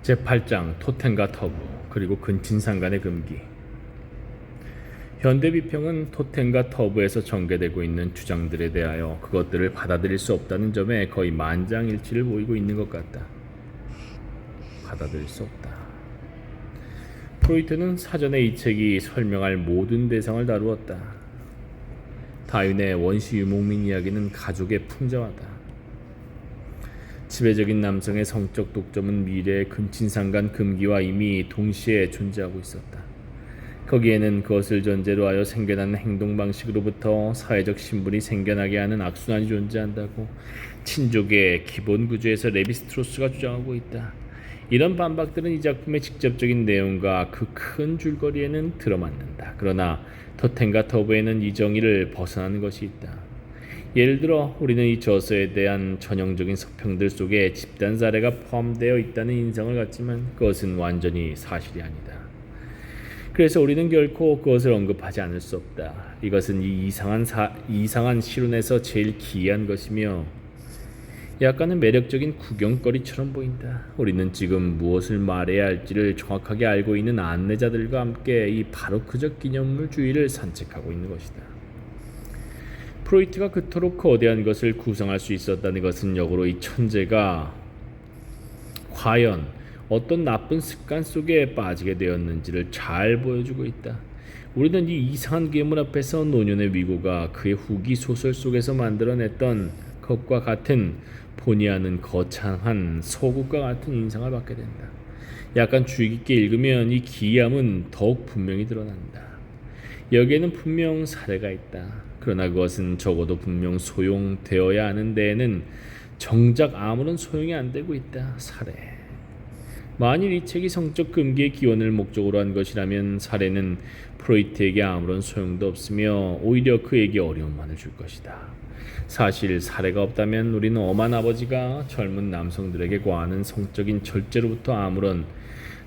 제8장 토템과 터부 그리고 근친상간의 금기. 현대 비평은 토템과 터부에서 전개되고 있는 주장들에 대하여 그것들을 받아들일 수 없다는 점에 거의 만장일치를 보이고 있는 것 같다. 받아들일 수 없다. 프로이트는 사전에 이 책이 설명할 모든 대상을 다루었다. 다윈의 원시 유목민 이야기는 가족의 풍자화다. 지배적인 남성의 성적 독점은 미래의 근친상간 금기와 이미 동시에 존재하고 있었다. 거기에는 그것을 전제로 하여 생겨나는 행동 방식으로부터 사회적 신분이 생겨나게 하는 악순환이 존재한다고 친족의 기본 구조에서 레비스트로스가 주장하고 있다. 이런 반박들은 이 작품의 직접적인 내용과 그 큰 줄거리에는 들어맞는다. 그러나 토템과 터부에는 이 정의를 벗어나는 것이 있다. 예를 들어 우리는 이 저서에 대한 전형적인 서평들 속에 집단 사례가 포함되어 있다는 인상을 갖지만 그것은 완전히 사실이 아니다. 그래서 우리는 결코 그것을 언급하지 않을 수 없다. 이것은 이 이상한 실론에서 제일 기이한 것이며 약간은 매력적인 구경거리처럼 보인다. 우리는 지금 무엇을 말해야 할지를 정확하게 알고 있는 안내자들과 함께 이 바로크적 기념물 주위를 산책하고 있는 것이다. 프로이트가 그토록 거대한 것을 구성할 수 있었다는 것은 역으로 이 천재가 과연 어떤 나쁜 습관 속에 빠지게 되었는지를 잘 보여주고 있다. 우리는 이 이상한 괴물 앞에서 노년의 위고가 그의 후기 소설 속에서 만들어냈던 것과 같은 본의 아닌 거창한 소국과 같은 인상을 받게 된다. 약간 주의 깊게 읽으면 이 기이함은 더욱 분명히 드러난다. 여기에는 분명 사례가 있다. 그러나 그것은 적어도 분명 소용되어야 하는 데에는 정작 아무런 소용이 안 되고 있다. 사례. 만일 이 책이 성적 금기의 기원을 목적으로 한 것이라면 사례는 프로이트에게 아무런 소용도 없으며 오히려 그에게 어려움만을 줄 것이다. 사실 사례가 없다면 우리는 엄한 아버지가 젊은 남성들에게 과하는 성적인 절제로부터 아무런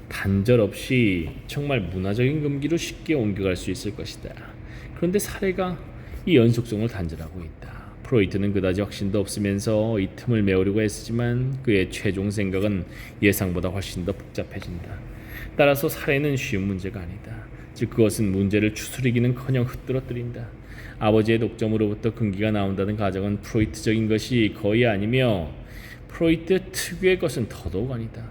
단절 없이 정말 문화적인 금기로 쉽게 옮겨갈 수 있을 것이다. 그런데 사례가 이 연속성을 단절하고 있다. 프로이트는 그다지 확신도 없으면서 이 틈을 메우려고 애쓰지만 그의 최종 생각은 예상보다 훨씬 더 복잡해진다. 따라서 사례는 쉬운 문제가 아니다. 즉 그것은 문제를 추스리기는커녕 흩뜨러뜨린다. 아버지의 독점으로부터 금기가 나온다는 가정은 프로이트적인 것이 거의 아니며 프로이트 특유의 것은 더더욱 아니다.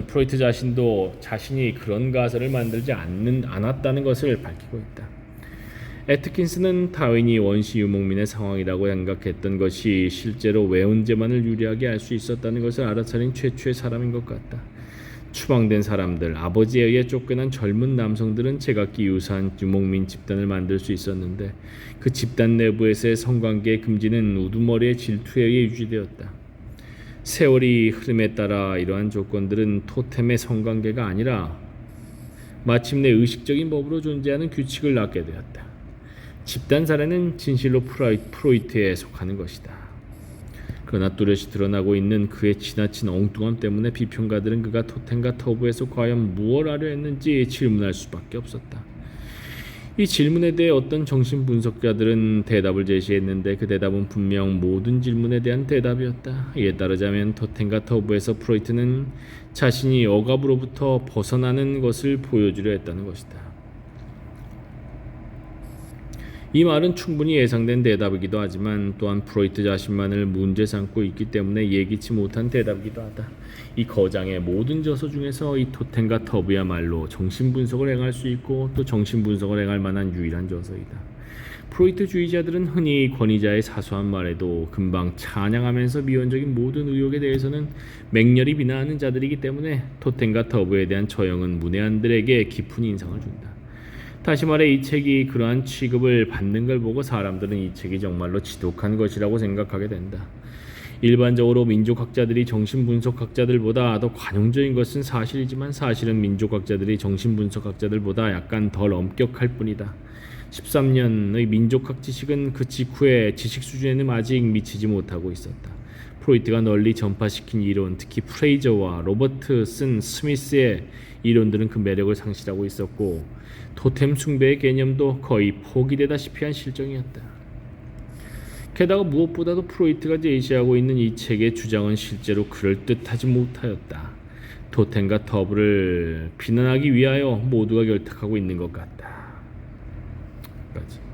프로이트 자신도 자신이 그런 가설을 만들지 않았다는 것을 밝히고 있다. 애트킨스는 다윈이 원시 유목민의 상황이라고 생각했던 것이 실제로 외운제만을 유리하게 알 수 있었다는 것을 알아차린 최초의 사람인 것 같다. 추방된 사람들, 아버지에 의해 쫓겨난 젊은 남성들은 제각기 유사한 유목민 집단을 만들 수 있었는데 그 집단 내부에서의 성관계의 금지는 우두머리의 질투에 의해 유지되었다. 세월이 흐름에 따라 이러한 조건들은 토템의 성관계가 아니라 마침내 의식적인 법으로 존재하는 규칙을 낳게 되었다. 집단 사례는 진실로 프로이트에 속하는 것이다. 그러나 뚜렷이 드러나고 있는 그의 지나친 엉뚱함 때문에 비평가들은 그가 토템과 터부에서 과연 무엇을 하려 했는지 질문할 수밖에 없었다. 이 질문에 대해 어떤 정신분석가들은 대답을 제시했는데 그 대답은 분명 모든 질문에 대한 대답이었다. 이에 따르자면 토템과 터부에서 프로이트는 자신이 억압으로부터 벗어나는 것을 보여주려 했다는 것이다. 이 말은 충분히 예상된 대답이기도 하지만 또한 프로이트 자신만을 문제 삼고 있기 때문에 예기치 못한 대답이기도 하다. 이 거장의 모든 저서 중에서 이 토템과 터부야말로 정신분석을 행할 수 있고 또 정신분석을 행할 만한 유일한 저서이다. 프로이트주의자들은 흔히 권위자의 사소한 말에도 금방 찬양하면서 미온적인 모든 의혹에 대해서는 맹렬히 비난하는 자들이기 때문에 토템과 터부에 대한 처형은 문외한들에게 깊은 인상을 준다. 다시 말해 이 책이 그러한 취급을 받는 걸 보고 사람들은 이 책이 정말로 지독한 것이라고 생각하게 된다. 일반적으로 민족학자들이 정신분석학자들보다 더 관용적인 것은 사실이지만 사실은 민족학자들이 정신분석학자들보다 약간 덜 엄격할 뿐이다. 13년의 민족학 지식은 그 직후의 지식 수준에는 아직 미치지 못하고 있었다. 프로이트가 널리 전파시킨 이론, 특히 프레이저와 로버트슨 스미스의 이론들은 그 매력을 상실하고 있었고 토템 숭배의 개념도 거의 포기되다시피 한 실정이었다. 게다가 무엇보다도 프로이트가 제시하고 있는 이 책의 주장은 실제로 그럴듯하지 못하였다. 토텐과 터브를 비난하기 위하여 모두가 결탁하고 있는 것 같다. 까지.